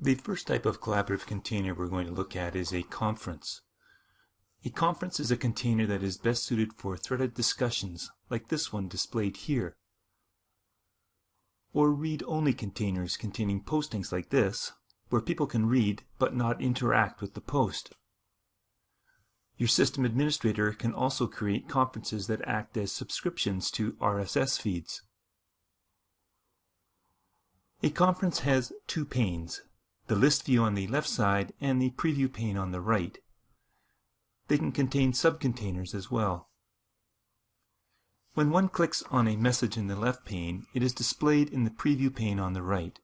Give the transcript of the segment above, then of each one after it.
The first type of collaborative container we're going to look at is a conference. A conference is a container that is best suited for threaded discussions, like this one displayed here, or read-only containers containing postings like this, where people can read but not interact with the post. Your system administrator can also create conferences that act as subscriptions to RSS feeds. A conference has two panes, the list view on the left side and the preview pane on the right. They can contain subcontainers as well. When one clicks on a message in the left pane, it is displayed in the preview pane on the right.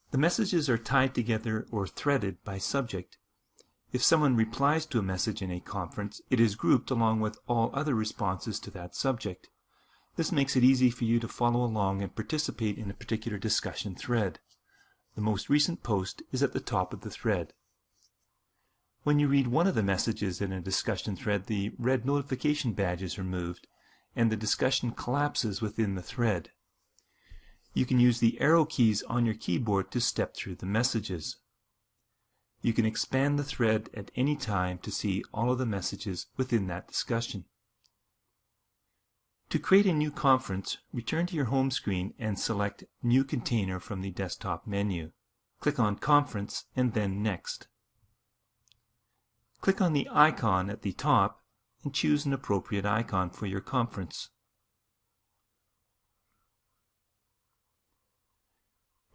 The messages are tied together or threaded by subject. If someone replies to a message in a conference, it is grouped along with all other responses to that subject. This makes it easy for you to follow along and participate in a particular discussion thread. The most recent post is at the top of the thread. When you read one of the messages in a discussion thread, the red notification badge is removed and the discussion collapses within the thread. You can use the arrow keys on your keyboard to step through the messages. You can expand the thread at any time to see all of the messages within that discussion. To create a new conference, return to your home screen and select New Container from the desktop menu. Click on Conference and then Next. Click on the icon at the top and choose an appropriate icon for your conference.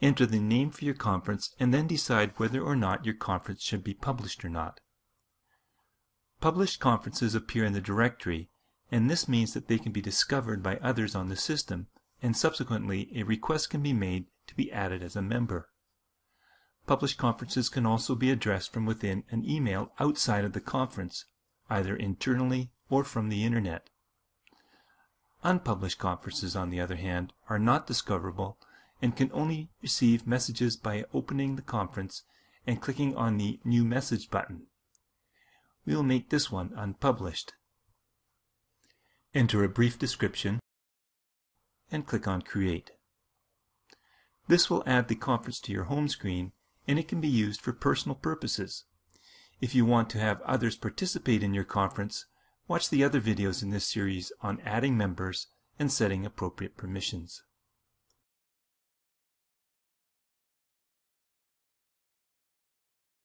Enter the name for your conference and then decide whether or not your conference should be published or not. Published conferences appear in the directory, and this means that they can be discovered by others on the system, and subsequently a request can be made to be added as a member. Published conferences can also be addressed from within an email outside of the conference, either internally or from the internet. Unpublished conferences, on the other hand, are not discoverable and can only receive messages by opening the conference and clicking on the New Message button. We will make this one unpublished. Enter a brief description and click on Create. This will add the conference to your home screen, and it can be used for personal purposes. If you want to have others participate in your conference, watch the other videos in this series on adding members and setting appropriate permissions.